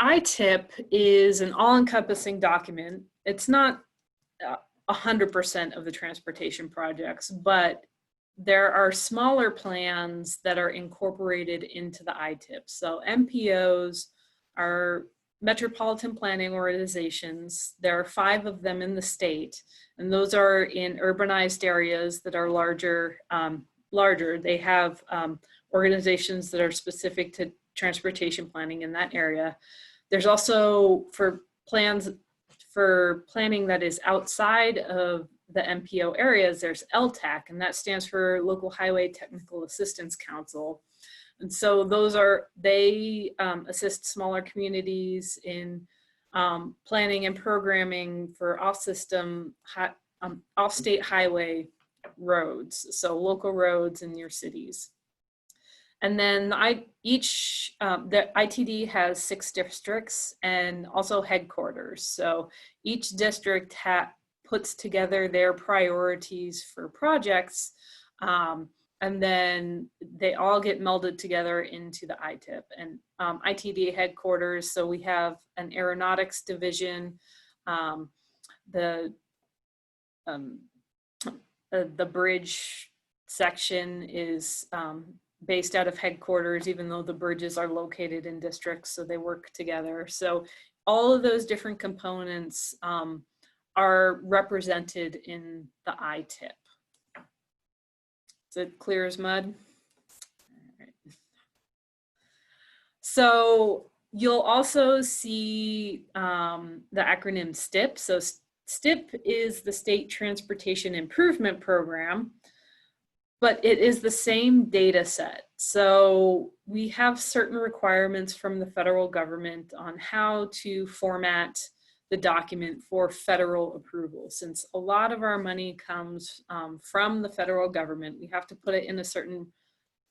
ITIP is an all-encompassing document. It's not 100% of the transportation projects, but there are smaller plans that are incorporated into the ITIP. So MPOs are metropolitan planning organizations. There are 5 of them in the state, and those are in urbanized areas that are larger. They have organizations that are specific to transportation planning in that area. There's also for planning that is outside of the MPO areas, there's LTAC, and that stands for Local Highway Technical Assistance Council. And so they assist smaller communities in planning and programming for off-state highway roads, so local roads in your cities. And then the ITD has 6 districts and also headquarters. So each district puts together their priorities for projects, and then they all get melded together into the ITIP. And ITD headquarters, so we have an aeronautics division, the bridge section is based out of headquarters, even though the bridges are located in districts, so they work together. So all of those different components are represented in the ITIP. Is it clear as mud? All right. So you'll also see the acronym STIP. So STIP is the State Transportation Improvement Program, but it is the same data set. So we have certain requirements from the federal government on how to format the document for federal approval. Since a lot of our money comes from the federal government, we have to put it in a certain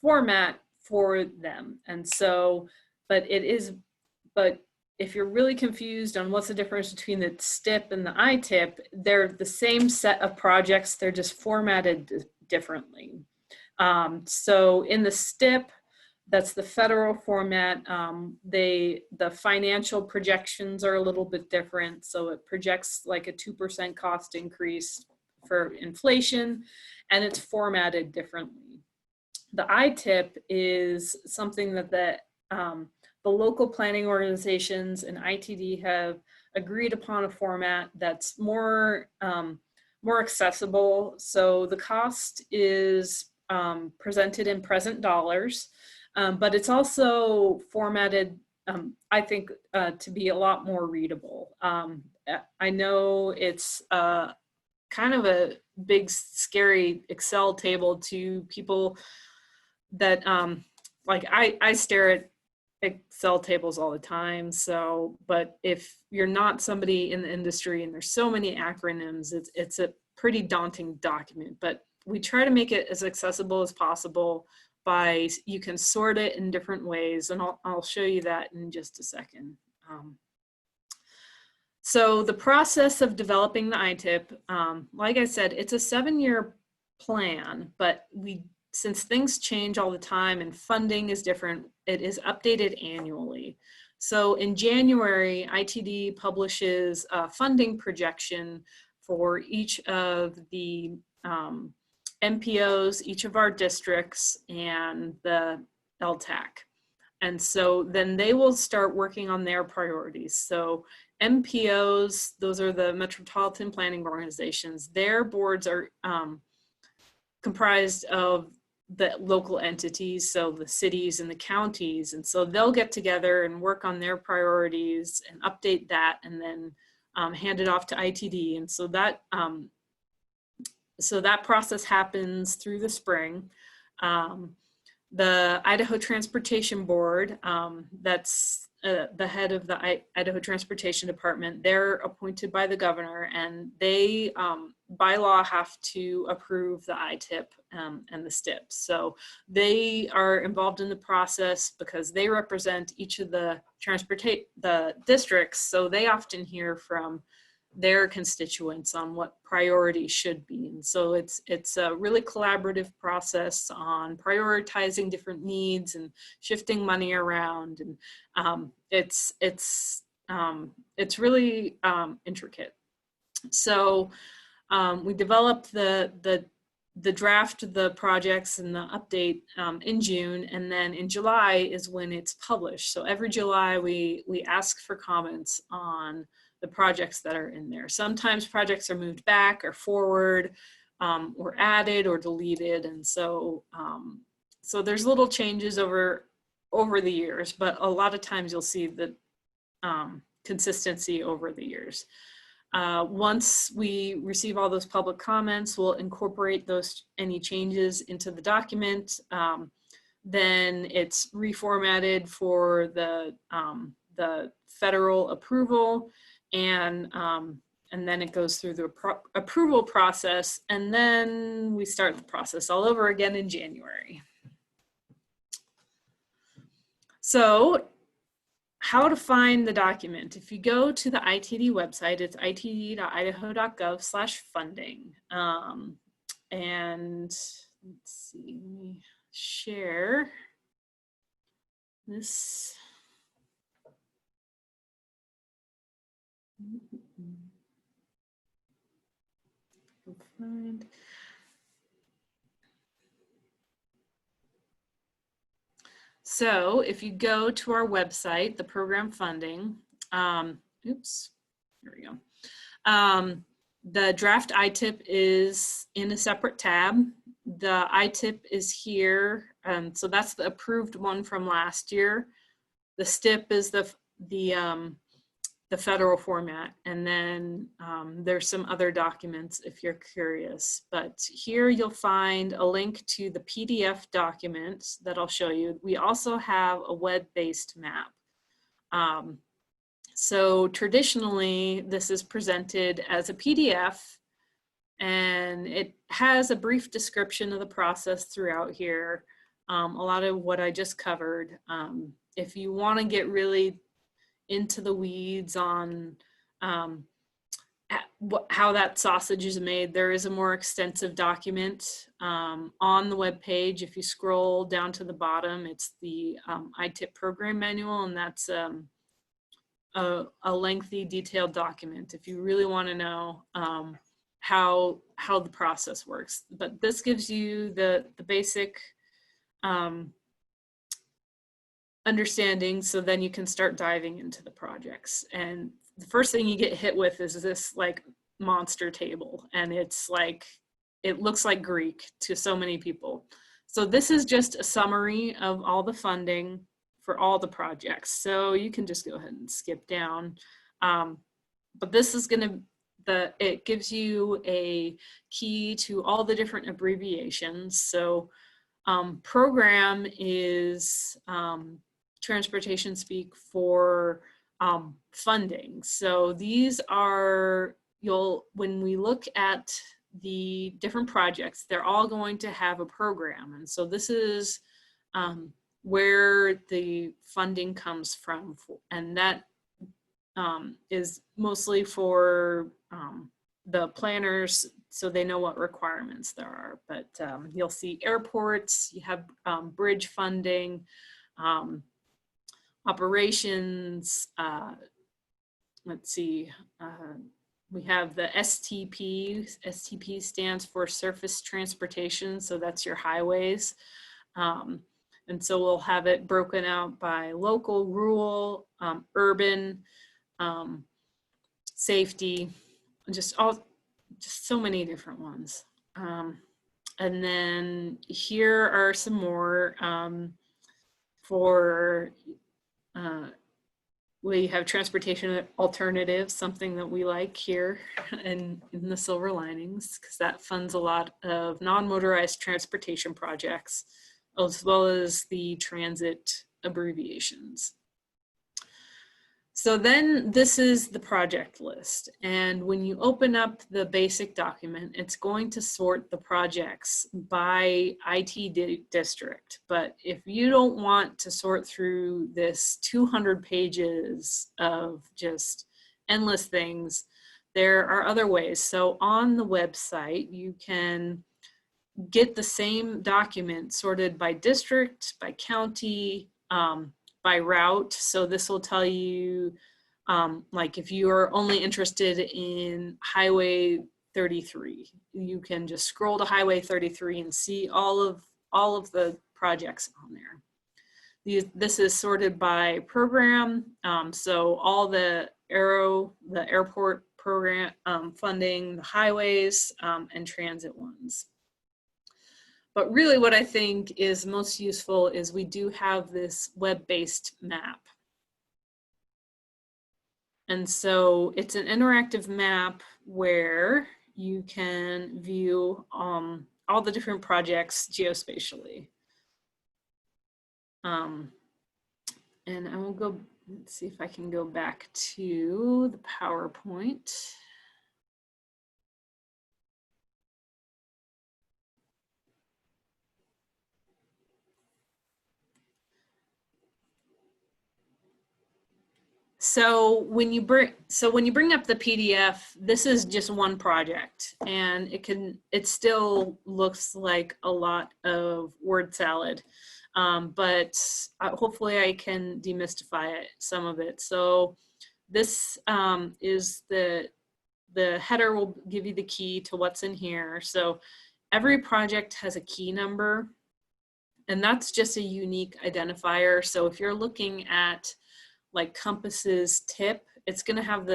format for them. And so, but if you're really confused on what's the difference between the STIP and the ITIP, they're the same set of projects, they're just formatted differently. So in the STIP, that's the federal format, the financial projections are a little bit different. So it projects like a 2% cost increase for inflation, and it's formatted differently. The ITIP is something that the local planning organizations and ITD have agreed upon a format that's more accessible. So the cost is presented in present dollars, but it's also formatted, I think, to be a lot more readable. I know it's kind of a big, scary Excel table to people that, like I stare at Excel tables all the time. So, but if you're not somebody in the industry and there's so many acronyms, it's a pretty daunting document, but we try to make it as accessible as possible by, you can sort it in different ways, and I'll show you that in just a second. So the process of developing the ITIP, like I said, it's a 7-year plan, but since things change all the time and funding is different, it is updated annually. So in January, ITD publishes a funding projection for each of the MPOs, each of our districts, and the LTAC. And so then they will start working on their priorities. So MPOs, those are the Metropolitan Planning Organizations, their boards are comprised of the local entities, so the cities and the counties. And so they'll get together and work on their priorities and update that, and then hand it off to ITD. And so that process happens through the spring. The Idaho Transportation Board, that's the head of the Idaho Transportation Department, they're appointed by the governor, and they, by law, have to approve the ITIP and the STIP. So they are involved in the process because they represent each of the districts. So they often hear from their constituents on what priorities should be. And so it's a really collaborative process on prioritizing different needs and shifting money around. And it's really intricate. So we developed the draft of the projects and the update in June, and then in July is when it's published. So every July we ask for comments on the projects that are in there. Sometimes projects are moved back or forward, or added or deleted, and so so there's little changes over the years, but a lot of times you'll see the consistency over the years. Once we receive all those public comments, we'll incorporate any changes into the document. Then it's reformatted for the federal approval, and then it goes through the approval process, and then we start the process all over again in January. So, how to find the document. If you go to the ITD website, it's itd.idaho.gov/funding. And let's see, let me share this. Find. So if you go to our website, the program funding, oops, here we go. The draft ITIP is in a separate tab. The ITIP is here, so that's the approved one from last year. The STIP is the federal format, and then there's some other documents if you're curious. But here you'll find a link to the PDF documents that I'll show you. We also have a web-based map. So traditionally, this is presented as a PDF, and it has a brief description of the process throughout here. A lot of what I just covered. If you want to get really into the weeds on how that sausage is made, there is a more extensive document on the web page. If you scroll down to the bottom, it's the ITIP program manual, and that's a lengthy, detailed document if you really want to know how the process works. But this gives you the basic understanding, so then you can start diving into the projects. And the first thing you get hit with is this like monster table, and it's like, it looks like Greek to so many people. So this is just a summary of all the funding for all the projects, so you can just go ahead and skip down. But this is it gives you a key to all the different abbreviations. So program is transportation speak for funding. So these are, when we look at the different projects, they're all going to have a program. And so this is where the funding comes from. And that is mostly for the planners, so they know what requirements there are. But you'll see airports, you have bridge funding, operations, let's see, we have the STP. STP stands for surface transportation, so that's your highways. And so we'll have it broken out by local, rural, urban, safety, just so many different ones. And then here are some more for we have transportation alternatives, something that we like here in the Silver Linings, because that funds a lot of non-motorized transportation projects, as well as the transit abbreviations. So then this is the project list. And when you open up the basic document, it's going to sort the projects by IT district. But if you don't want to sort through this 200 pages of just endless things, there are other ways. So on the website, you can get the same document sorted by district, by county, by route. So this will tell you, like if you are only interested in Highway 33, you can just scroll to Highway 33 and see all of the projects on there. This is sorted by program. So all the airport program funding, the highways, and transit ones. But really what I think is most useful is we do have this web-based map. And so it's an interactive map where you can view all the different projects geospatially. And I will go, let's see if I can go back to the PowerPoint. So when you bring up the PDF, this is just one project, and it still looks like a lot of word salad, but hopefully I can demystify some of it. So this is the header will give you the key to what's in here. So every project has a key number, and that's just a unique identifier. So if you're looking at like Compass's TIP, it's going to have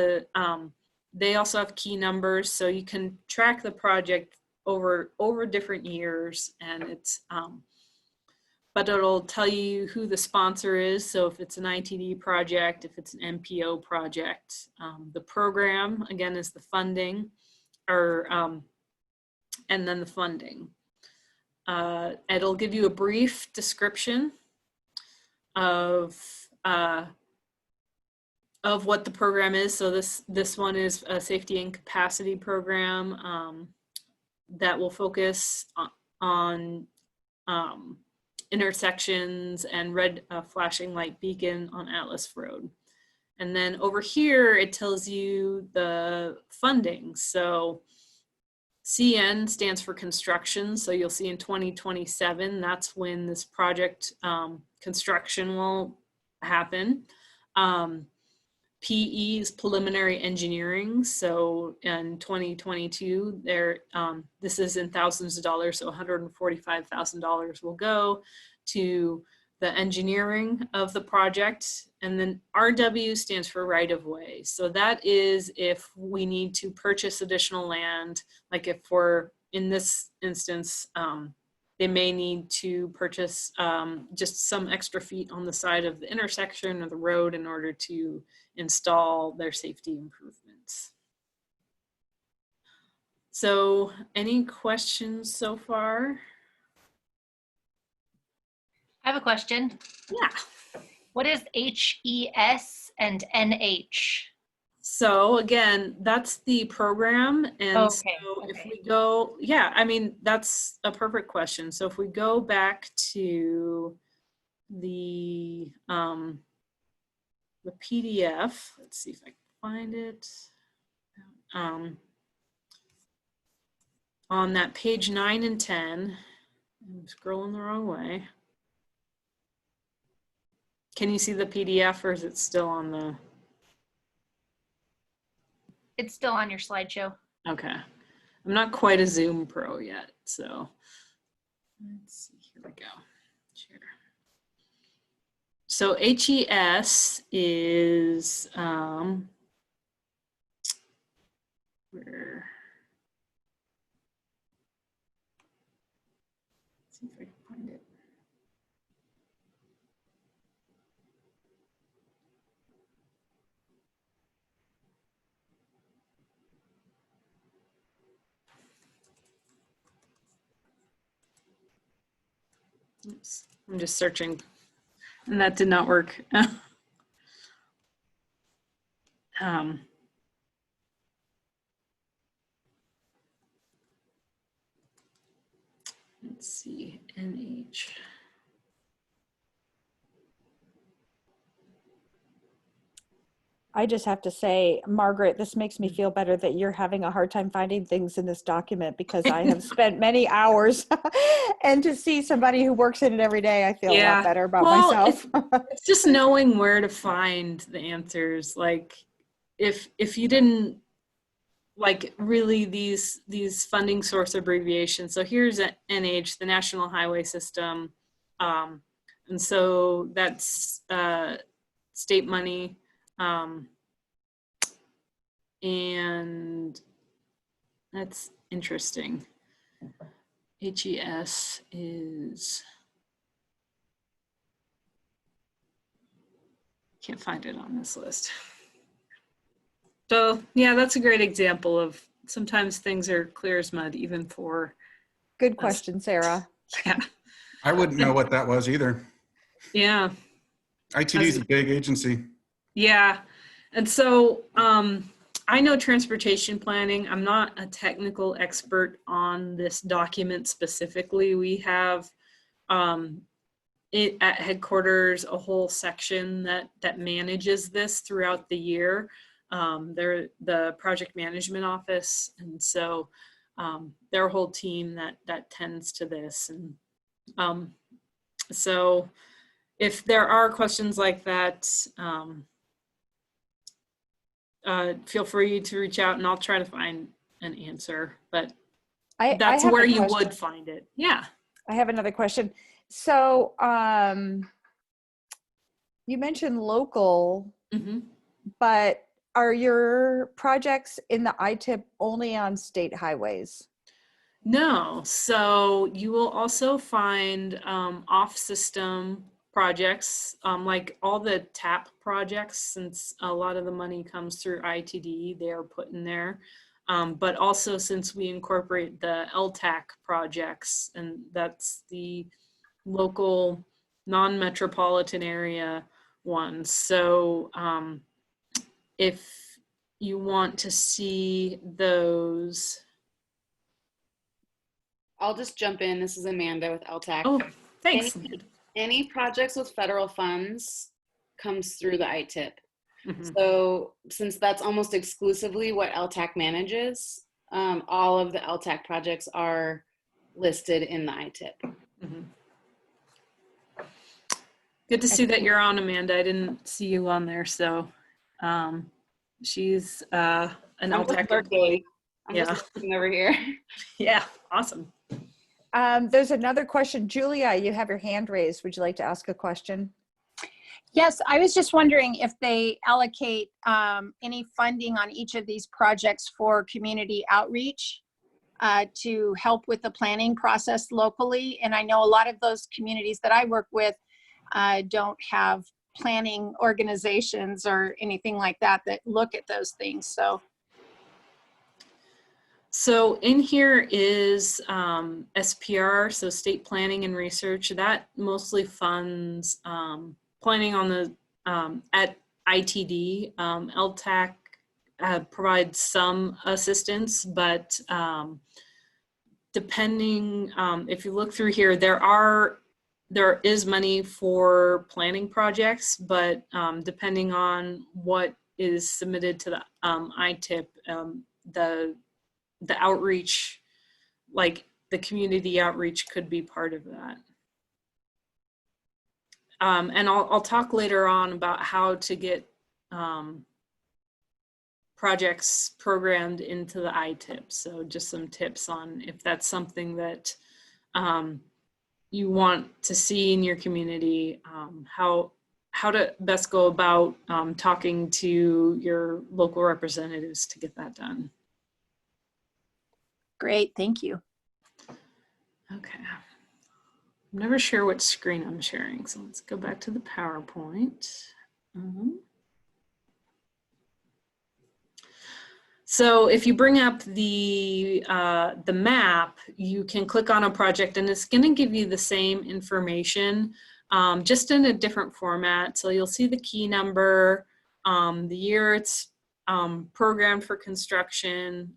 they also have key numbers, so you can track the project over different years, and it's but it'll tell you who the sponsor is. So if it's an ITD project, if it's an MPO project, the program again is the funding, or and then the funding. It'll give you a brief description of what the program is. So this one is a safety and capacity program that will focus on intersections and red flashing light beacon on Atlas Road. And then over here, it tells you the funding. So CN stands for construction. So you'll see in 2027, that's when this project construction will happen. PE is preliminary engineering. So in 2022, this is in thousands of dollars, so $145,000 will go to the engineering of the project. And then RW stands for right of way. So that is if we need to purchase additional land, like if we're in this instance, they may need to purchase just some extra feet on the side of the intersection or the road in order to install their safety improvements. So any questions so far? I have a question. Yeah. What is HES and NH? So again, that's the program. And Okay, so if we go, yeah, I mean, that's a perfect question. So if we go back to the PDF, let's see if I can find it. On that page 9 and 10, I'm scrolling the wrong way. Can you see the PDF, or is it still on the? It's still on your slideshow. Okay. I'm not quite a Zoom pro yet, so let's see, here we go. Share. So HES is, where, let's see if I can find it. Oops, I'm just searching, and that did not work. Let's see, NH. I just have to say, Margaret, this makes me feel better that you're having a hard time finding things in this document, because I have spent many hours and to see somebody who works in it every day, I feel a lot better about myself. It's just knowing where to find the answers. Like if you didn't like really these funding source abbreviations. So here's NH, the National Highway System. And so that's state money. And that's interesting. HES is, can't find it on this list. So yeah, that's a great example of sometimes things are clear as mud, even for. Good question, Sarah. Yeah. I wouldn't know what that was either. Yeah. ITD is a big agency. Yeah. And so I know transportation planning. I'm not a technical expert on this document specifically. We have at headquarters a whole section that manages this throughout the year. They're the project management office, and so their whole team that tends to this. And so if there are questions like that, feel free to reach out and I'll try to find an answer, but that's where you would find it. Yeah. I have another question. So you mentioned local, but are your projects in the ITIP only on state highways? No. So you will also find off-system projects, like all the TAP projects, since a lot of the money comes through ITD, they are put in there. But also since we incorporate the LTAC projects, and that's the local non-metropolitan area ones. So if you want to see those. I'll just jump in. This is Amanda with LTAC. Oh, thanks. Any projects with federal funds comes through the ITIP. So since that's almost exclusively what LTAC manages, all of the LTAC projects are listed in the ITIP. Good to see that you're on, Amanda. I didn't see you on there. So she's an LTAC employee. I'm just looking over here. Yeah, awesome. There's another question. Julia, you have your hand raised. Would you like to ask a question? Yes, I was just wondering if they allocate any funding on each of these projects for community outreach to help with the planning process locally. And I know a lot of those communities that I work with don't have planning organizations or anything like that that look at those things. So in here is SPR, so State Planning and Research. That mostly funds planning on the at ITD. LTAC provides some assistance, but depending, if you look through here, there is money for planning projects, but depending on what is submitted to the ITIP, the outreach, like the community outreach, could be part of that. And I'll talk later on about how to get projects programmed into the ITIP. So just some tips on if that's something that you want to see in your community, how to best go about talking to your local representatives to get that done. Great, thank you. Okay. I'm never sure what screen I'm sharing, so let's go back to the PowerPoint. So if you bring up the map, you can click on a project and it's going to give you the same information, just in a different format. So you'll see the key number, the year it's programmed for construction,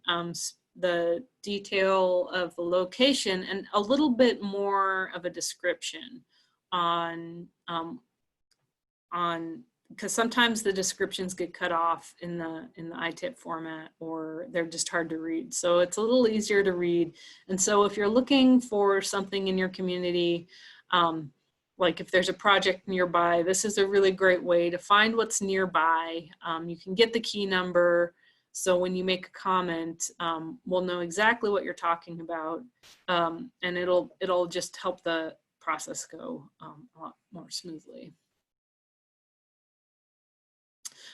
the detail of the location, and a little bit more of a description on because sometimes the descriptions get cut off in the ITIP format, or they're just hard to read. So it's a little easier to read. And so if you're looking for something in your community, like if there's a project nearby, this is a really great way to find what's nearby. You can get the key number. So when you make a comment, we'll know exactly what you're talking about. And it'll just help the process go a lot more smoothly.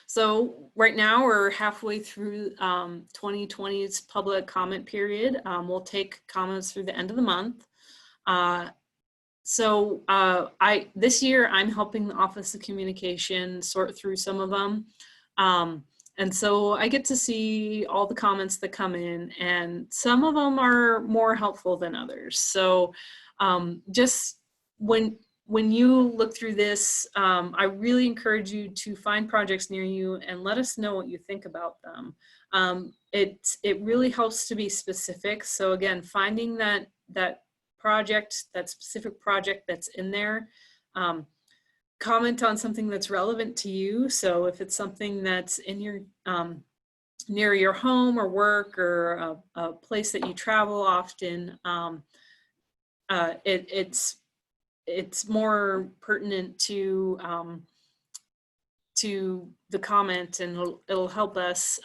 So right now we're halfway through 2020's public comment period. We'll take comments through the end of the month. This year I'm helping the Office of Communication sort through some of them. And so I get to see all the comments that come in, and some of them are more helpful than others. So just when you look through this, I really encourage you to find projects near you and let us know what you think about them. It really helps to be specific. So again, finding that specific project that's in there. Comment on something that's relevant to you. So if it's something that's in your near your home or work, or a place that you travel often, it's more pertinent to the comment, and it'll help us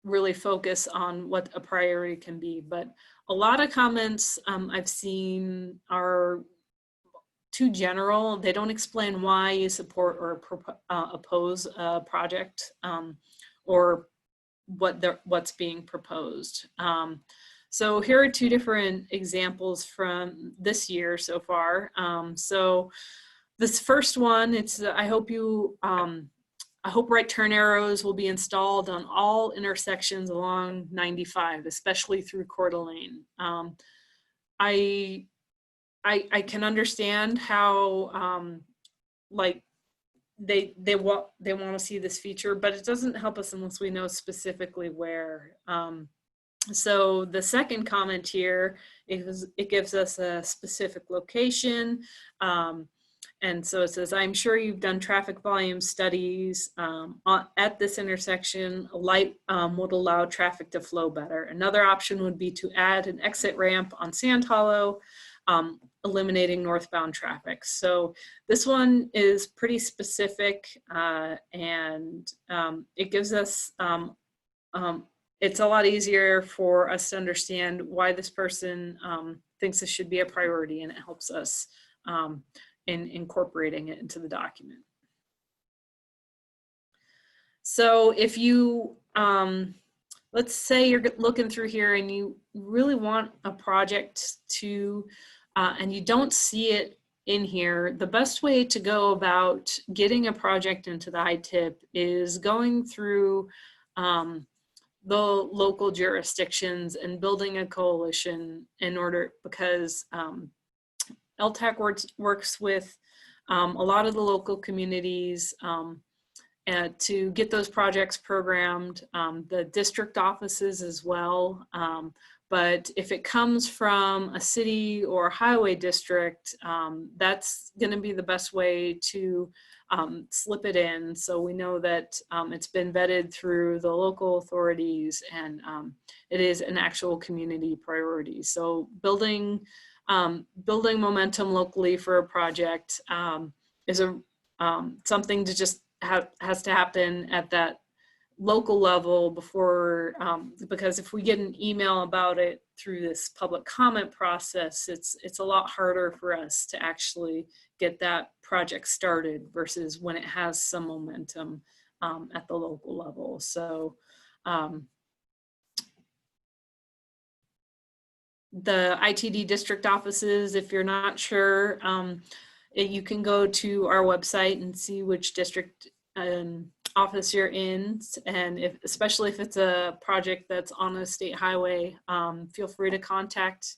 really focus on what a priority can be. But a lot of comments I've seen are too general. They don't explain why you support or oppose a project or what's being proposed. So here are two different examples from this year so far. So this first one, I hope right turn arrows will be installed on all intersections along 95, especially through Coeur d'Alene. I can understand how like they want to see this feature, but it doesn't help us unless we know specifically where. So the second comment here is it gives us a specific location. And so it says, I'm sure you've done traffic volume studies at this intersection. A light would allow traffic to flow better. Another option would be to add an exit ramp on Sand Hollow, eliminating northbound traffic. So this one is pretty specific, and it gives us, it's a lot easier for us to understand why this person thinks this should be a priority, and it helps us in incorporating it into the document. So if you, let's say you're looking through here and you really want a project to, and you don't see it in here, the best way to go about getting a project into the ITIP is going through the local jurisdictions and building a coalition because LTAC works with a lot of the local communities to get those projects programmed, the district offices as well. But if it comes from a city or a highway district, that's going to be the best way to slip it in. So we know that it's been vetted through the local authorities, and it is an actual community priority. So building momentum locally for a project is something to just has to happen at that local level before, because if we get an email about it through this public comment process, it's a lot harder for us to actually get that project started versus when it has some momentum at the local level. So the ITD district offices, if you're not sure, you can go to our website and see which district office you're in, and especially if it's a project that's on a state highway, feel free to contact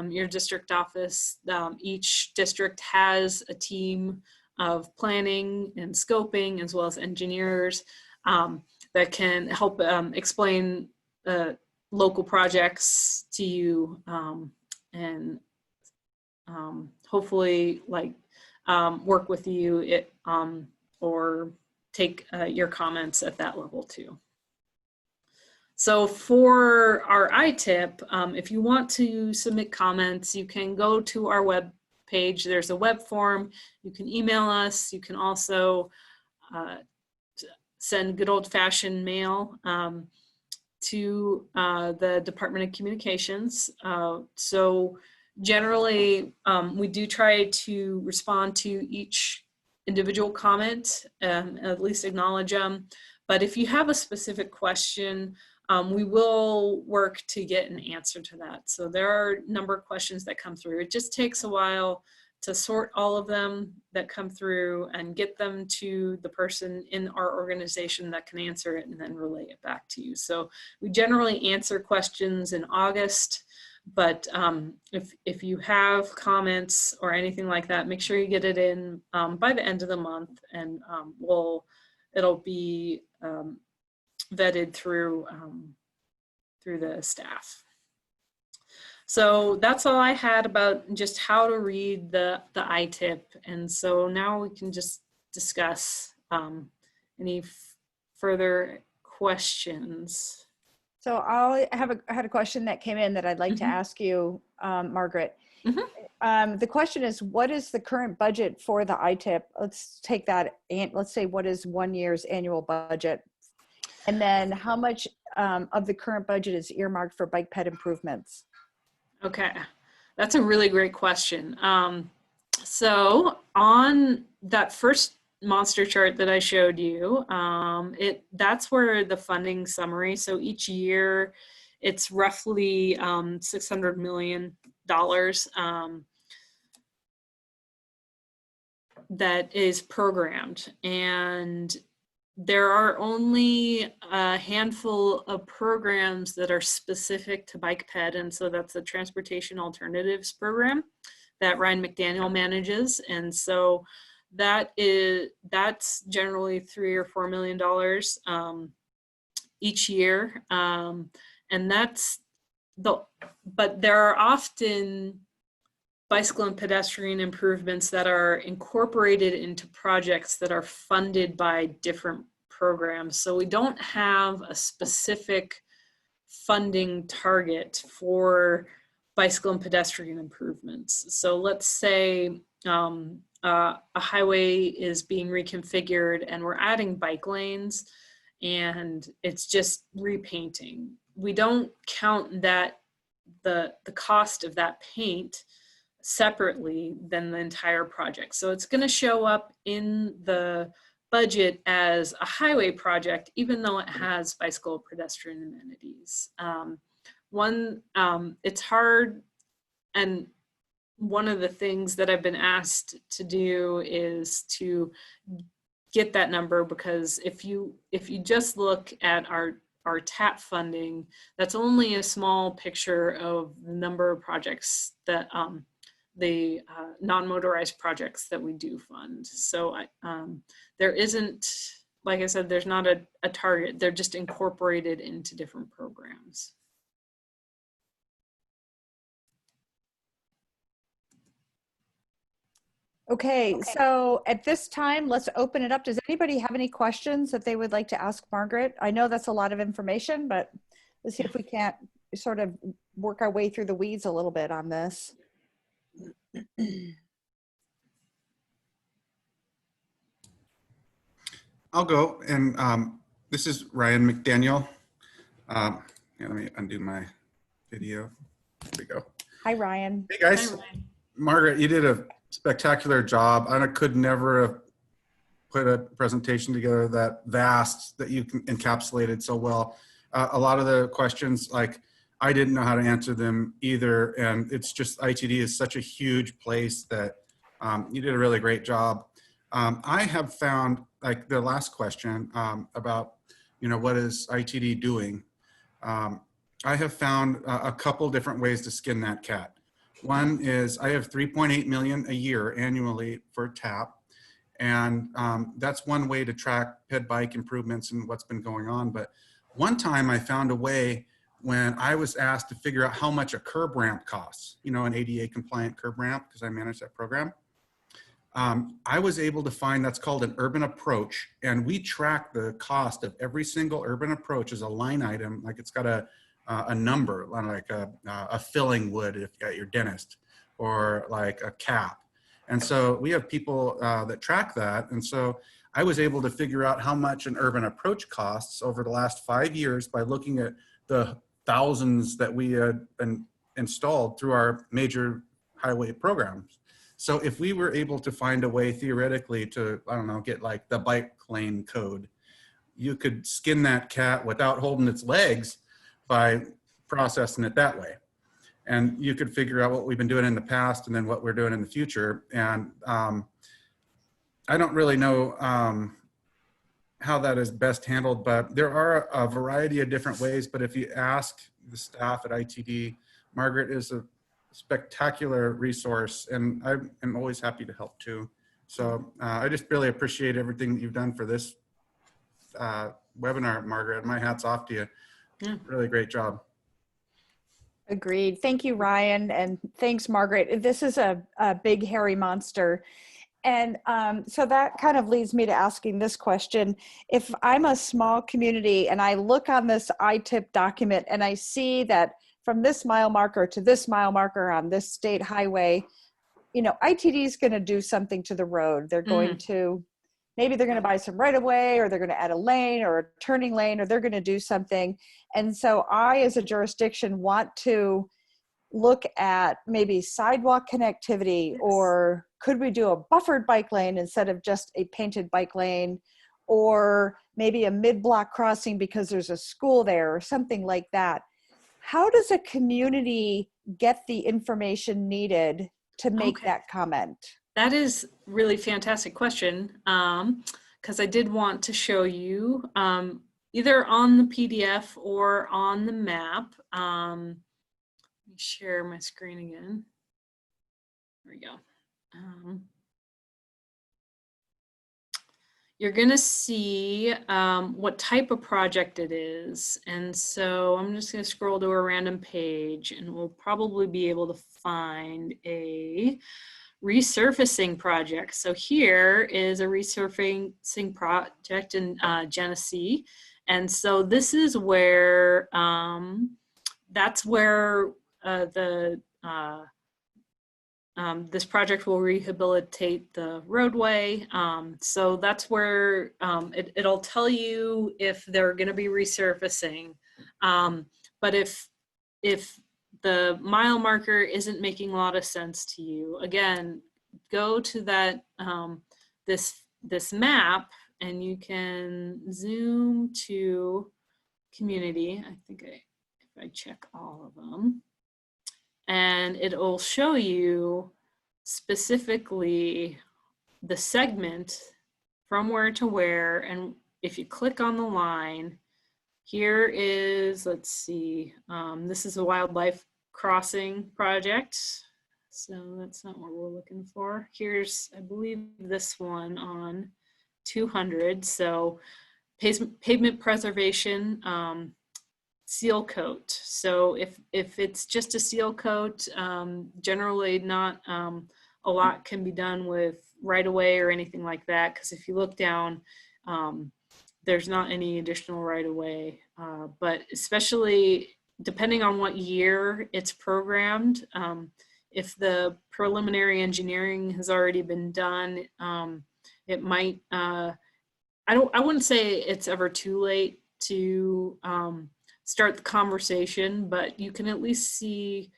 your district office. Each district has a team of planning and scoping, as well as engineers that can help explain local projects to you, and hopefully work with you or take your comments at that level too. So for our ITIP, if you want to submit comments, you can go to our web page. There's a web form. You can email us. You can also send good old-fashioned mail to the Department of Communications. So generally, we do try to respond to each individual comment, at least acknowledge them. But if you have a specific question, we will work to get an answer to that. So there are a number of questions that come through. It just takes a while to sort all of them that come through and get them to the person in our organization that can answer it and then relay it back to you. So we generally answer questions in August, but if you have comments or anything like that, make sure you get it in by the end of the month, and it'll be vetted through the staff. So that's all I had about just how to read the ITIP. And so now we can just discuss any further questions. So I had a question that came in that I'd like to ask you, Margaret. The question is, what is the current budget for the ITIP? Let's take that, and let's say what is 1 year's annual budget? And then how much of the current budget is earmarked for bike ped improvements? Okay, that's a really great question. So on that first monster chart that I showed you, that's where the funding summary. So each year it's roughly $600 million that is programmed, and there are only a handful of programs that are specific to bike ped, and so that's the Transportation Alternatives Program that Ryan McDaniel manages, and so that's generally $3 or $4 million each year, and but there are often bicycle and pedestrian improvements that are incorporated into projects that are funded by different programs. So we don't have a specific funding target for bicycle and pedestrian improvements. So let's say a highway is being reconfigured and we're adding bike lanes and it's just repainting. We don't count that the cost of that paint separately than the entire project. So it's going to show up in the budget as a highway project, even though it has bicycle pedestrian amenities. It's hard, and one of the things that I've been asked to do is to get that number, because if you just look at our TAP funding, that's only a small picture of the number of projects that the non-motorized projects that we do fund. So there isn't, like I said, there's not a target. They're just incorporated into different programs. Okay, so at this time, let's open it up. Does anybody have any questions that they would like to ask Margaret? I know that's a lot of information, but let's see if we can't sort of work our way through the weeds a little bit on this. I'll go, and this is Ryan McDaniel. Yeah, let me undo my video. There we go. Hi, Ryan. Hey guys. Hi, Ryan. Margaret, you did a spectacular job. I could never have put a presentation together that vast that you encapsulated so well. A lot of the questions, like, I didn't know how to answer them either. And it's just, ITD is such a huge place that you did a really great job. I have found, like the last question about, what is ITD doing? I have found a couple different ways to skin that cat. One is I have 3.8 million a year annually for TAP. And that's one way to track ped bike improvements and what's been going on. But one time I found a way when I was asked to figure out how much a curb ramp costs, an ADA compliant curb ramp, because I manage that program. I was able to find that's called an urban approach, and we track the cost of every single urban approach as a line item, like it's got a number, like a filling would if at your dentist, or like a cap. And so we have people that track that. And so I was able to figure out how much an urban approach costs over the last 5 years by looking at the thousands that we had installed through our major highway programs. So if we were able to find a way theoretically to, I don't know, get like the bike lane code, you could skin that cat without holding its legs by processing it that way. And you could figure out what we've been doing in the past and then what we're doing in the future. And I don't really know how that is best handled, but there are a variety of different ways. But if you ask the staff at ITD, Margaret is a spectacular resource, and I'm always happy to help too. So I just really appreciate everything that you've done for this webinar, Margaret. My hat's off to you. Yeah. Really great job. Agreed. Thank you, Ryan. And thanks, Margaret. This is a big, hairy monster. And so that kind of leads me to asking this question. If I'm a small community and I look on this ITIP document and I see that from this mile marker to this mile marker on this state highway, you know, ITD is going to do something to the road. They're going to, maybe they're going to buy some right of way, or they're going to add a lane or a turning lane, or they're going to do something. And so I, as a jurisdiction, want to look at maybe sidewalk connectivity, or could we do a buffered bike lane instead of just a painted bike lane, or maybe a mid-block crossing because there's a school there or something like that. How does a community get the information needed to make that comment? That is really fantastic question, because I did want to show you either on the PDF or on the map. Let me share my screen again. There we go. You're going to see what type of project it is. And so I'm just going to scroll to a random page, and we'll probably be able to find a resurfacing project. So here is a resurfacing project in Genesee. And so this is where, that's where this project will rehabilitate the roadway. So that's where it'll tell you if they're going to be resurfacing. But if the mile marker isn't making a lot of sense to you, again, go to that this map, and you can zoom to community. I think if I check all of them, and it'll show you specifically the segment from where to where. And if you click on the line, here is, let's see, this is a wildlife crossing project. So that's not what we're looking for. Here's, I believe, this one on 200. So pavement preservation, seal coat. So if it's just a seal coat, generally not a lot can be done with right away or anything like that, because if you look down, there's not any additional right away. But especially depending on what year it's programmed, if the preliminary engineering has already been done, it might, I wouldn't say it's ever too late to start the conversation, but you can at least see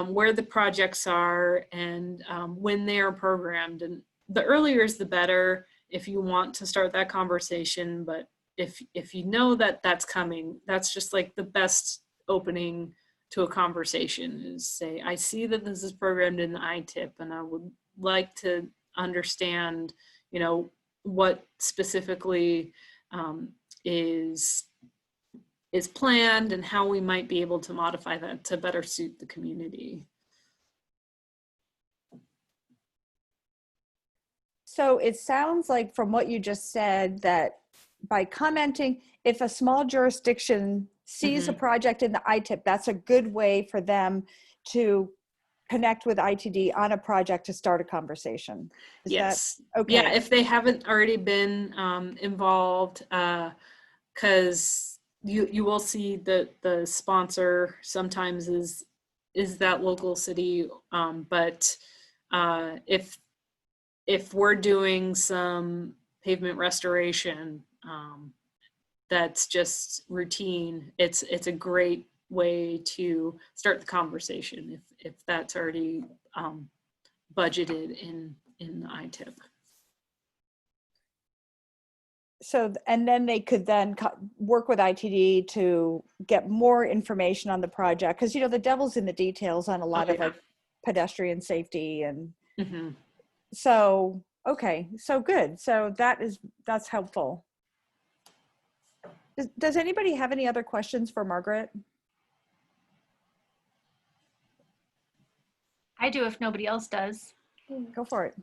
where the projects are and when they are programmed. And the earlier is the better if you want to start that conversation. But if you know that that's coming, that's just like the best opening to a conversation, is say, I see that this is programmed in the ITIP, and I would like to understand, you know, what specifically is planned and how we might be able to modify that to better suit the community. So it sounds like from what you just said that by commenting, if a small jurisdiction sees a project in the ITIP, that's a good way for them to connect with ITD on a project to start a conversation. Is Yes. that okay? Yeah, if they haven't already been involved, because you will see that the sponsor sometimes is that local city, but if we're doing some pavement restoration, that's just routine, it's a great way to start the conversation if that's already budgeted in the ITIP. So, and then they could then work with ITD to get more information on the project. Cause you know, the devil's in the details on a lot of like pedestrian safety and so, okay, so good. So that's helpful. Does anybody have any other questions for Margaret? I do if nobody else does. Go for it.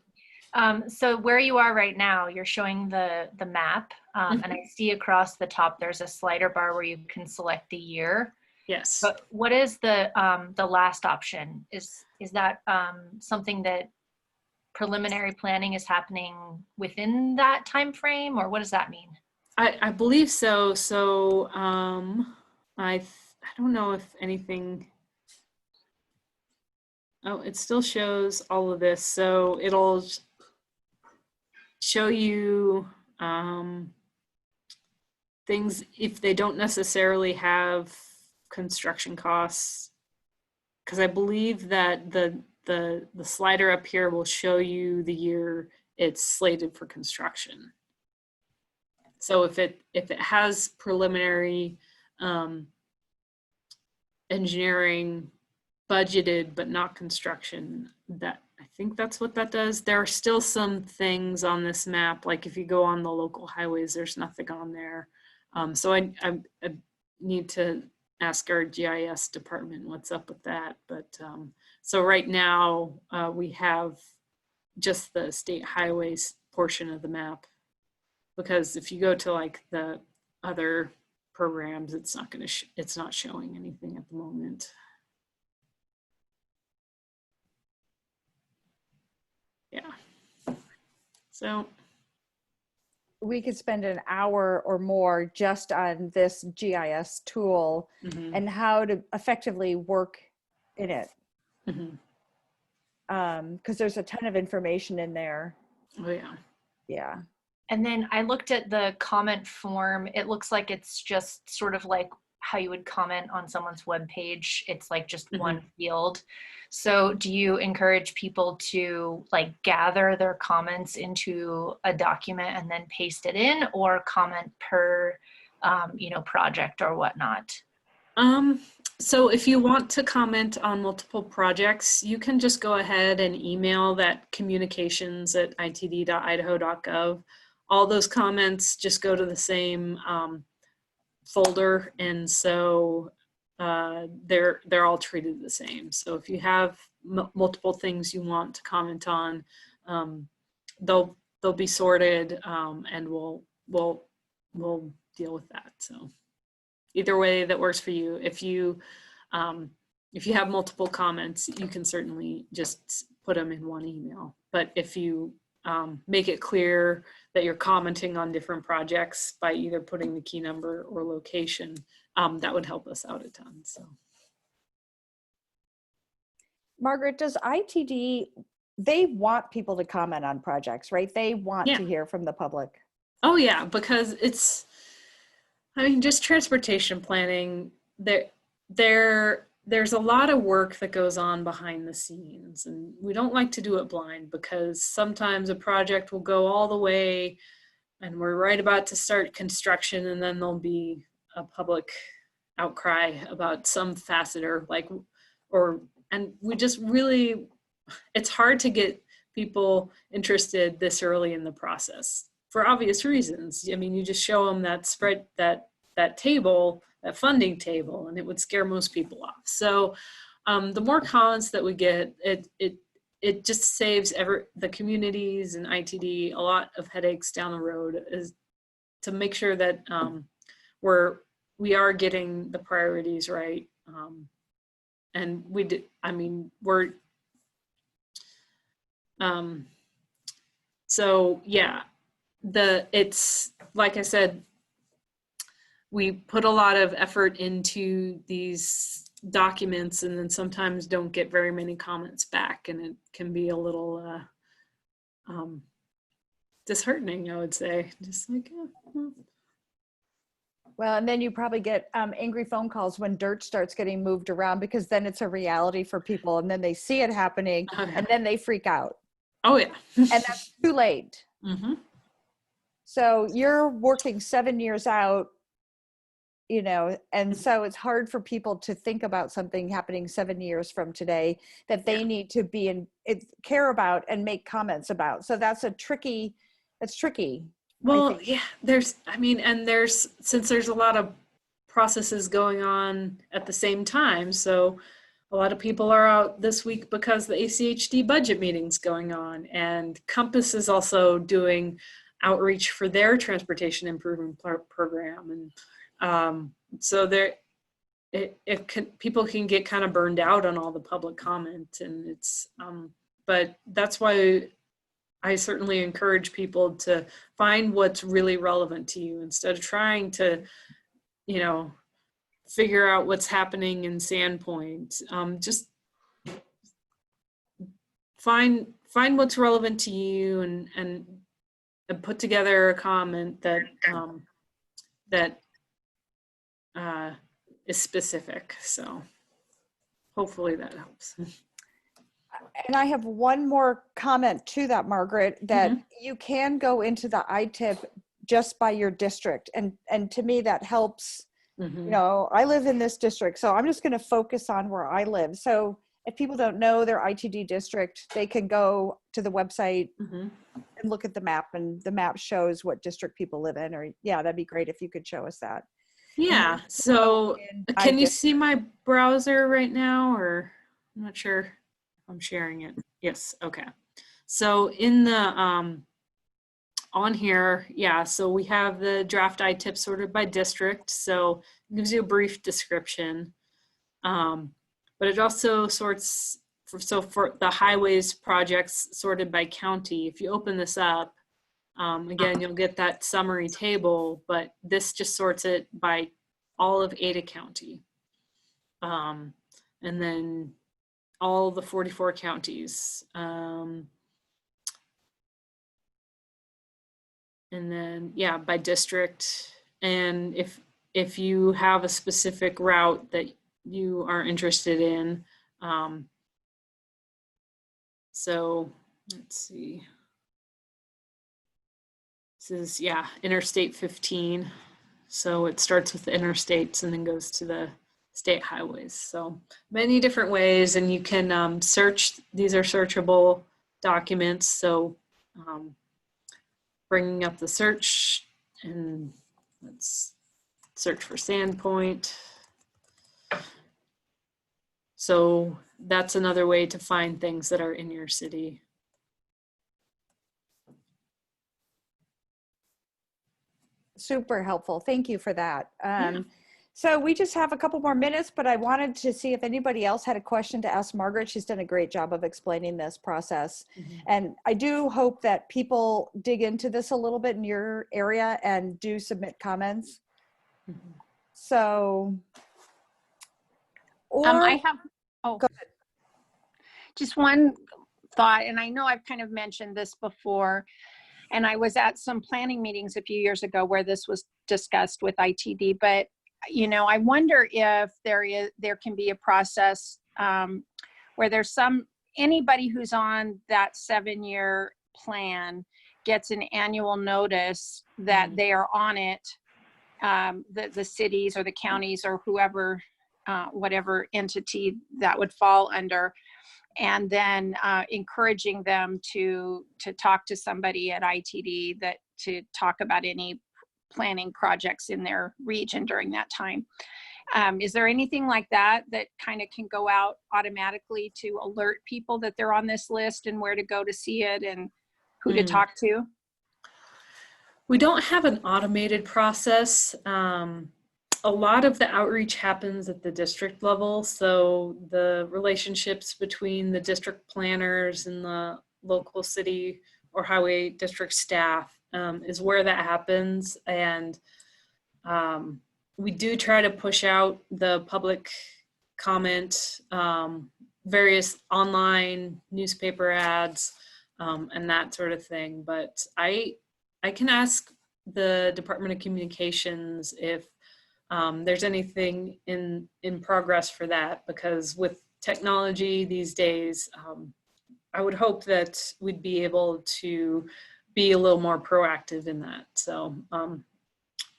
So where you are right now, you're showing the map, and I see across the top there's a slider bar where you can select the year. Yes. But what is the last option? Is that something that preliminary planning is happening within that time frame, or what does that mean? I believe so. So I don't know if anything. Oh, it still shows all of this. So it'll show you things if they don't necessarily have construction costs. Because I believe that the slider up here will show you the year it's slated for construction. So if it has preliminary engineering budgeted but not construction, that I think that's what that does. There are still some things on this map, like if you go on the local highways, there's nothing on there. So I need to ask our GIS department what's up with that. But so right now we have just the state highways portion of the map, because if you go to like the other programs, it's not going to it's not showing anything at the moment. Yeah. So We could spend an hour or more just on this GIS tool and how to effectively work in it. Because there's a ton of information in there. Oh yeah. Yeah. And then I looked at the comment form. It looks like it's just sort of like how you would comment on someone's webpage. It's like just one field. So do you encourage people to like gather their comments into a document and then paste it in, or comment per, project or whatnot? So if you want to comment on multiple projects, you can just go ahead and email that communications@itd.idaho.gov. All those comments just go to the same folder, and so they're all treated the same. So if you have multiple things you want to comment on, they'll be sorted, and we'll deal with that. So either way that works for you. If you have multiple comments, you can certainly just put them in one email. But if you make it clear that you're commenting on different projects by either putting the key number or location, that would help us out a ton. So, Margaret, does ITD, they want people to comment on projects, right? They want to hear from the public. Oh yeah, because it's, I mean, just transportation planning, there's a lot of work that goes on behind the scenes, and we don't like to do it blind, because sometimes a project will go all the way and we're right about to start construction, and then there'll be a public outcry about some facet and we just really, it's hard to get people interested this early in the process for obvious reasons. I mean, you just show them that spread, that table, that funding table, and it would scare most people off. So the more comments that we get, it just saves the communities and ITD a lot of headaches down the road, is to make sure that we are getting the priorities right. And we did, I mean, we're So yeah, it's like I said, we put a lot of effort into these documents and then sometimes don't get very many comments back, and it can be a little disheartening, I would say. Just like, Well, and then you probably get angry phone calls when dirt starts getting moved around, because then it's a reality for people, and then they see it happening, oh yeah, and then they freak out, oh yeah. and that's too late. Mm-hmm. So you're working 7 years out, you know, and so it's hard for people to think about something happening 7 years from today that they need to be care about and make comments about. So that's tricky. Well, yeah, since there's a lot of processes going on at the same time, so a lot of people are out this week because the ACHD budget meeting's going on, and Compass is also doing outreach for their transportation improvement program, and so people can get kind of burned out on all the public comment, and it's but that's why I certainly encourage people to find what's really relevant to you instead of trying to, figure out what's happening in Sandpoint. Just find what's relevant to you and put together a comment that is specific. So hopefully that helps. And I have one more comment to that, Margaret, that you can go into the ITIP just by your district. And to me, that helps. I live in this district, so I'm just going to focus on where I live. So if people don't know their ITD district, they can go to the website and look at the map, and the map shows what district people live in. Or yeah, that'd be great if you could show us that. Yeah. So can you see my browser right now, or I'm not sure if I'm sharing it. Yes. Okay. So in the on here, yeah, so we have the draft ITIP sorted by district, so it gives you a brief description, but it also sorts for the highways projects sorted by county. If you open this up, again, you'll get that summary table, but this just sorts it by all of Ada County, and then all the 44 counties. And then, yeah, by district. And if you have a specific route that you are interested in, so let's see. This is, yeah, Interstate 15. So it starts with the interstates and then goes to the state highways. So many different ways, and you can search. These are searchable documents. So bringing up the search, and let's search for Sandpoint. So that's another way to find things that are in your city. Super helpful. Thank you for that. So we just have a couple more minutes, but I wanted to see if anybody else had a question to ask Margaret. She's done a great job of explaining this process. And I do hope that people dig into this a little bit in your area and do submit comments. So, I have, go ahead. Just one thought, and I know I've kind of mentioned this before, and I was at some planning meetings a few years ago where this was discussed with ITD, but I wonder if there can be a process where there's anybody who's on that 7-year plan gets an annual notice that they are on it, the cities or the counties or whoever, whatever entity that would fall under, and then encouraging them to talk to somebody at ITD to talk about any planning projects in their region during that time. Is there anything like that kind of can go out automatically to alert people that they're on this list and where to go to see it and who to talk to? We don't have an automated process. A lot of the outreach happens at the district level. So the relationships between the district planners and the local city or highway district staff is where that happens. And we do try to push out the public comment, various online newspaper ads, and that sort of thing. But I can ask the Department of Communications if there's anything in progress for that, because with technology these days, I would hope that we'd be able to be a little more proactive in that. So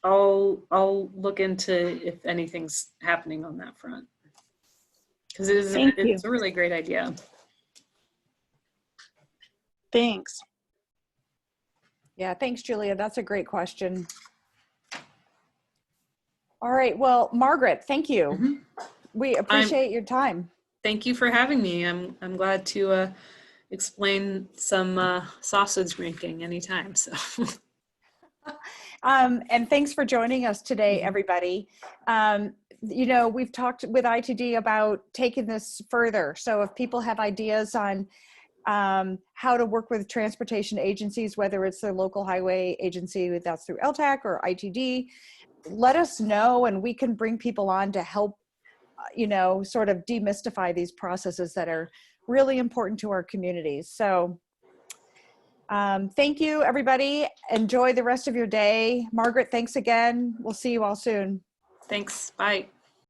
I'll look into if anything's happening on that front, because it's a really great idea. Thanks. Yeah, thanks, Julia. That's a great question. All right. Well, Margaret, thank you. We appreciate your time. Thank you for having me. I'm glad to explain some sausage making anytime. So. And thanks for joining us today, everybody. You know, we've talked with ITD about taking this further. So if people have ideas on how to work with transportation agencies, whether it's the local highway agency that's through LTAC or ITD, let us know, and we can bring people on to help, you know, sort of demystify these processes that are really important to our communities. So thank you, everybody. Enjoy the rest of your day. Margaret, thanks again. We'll see you all soon. Thanks. Bye.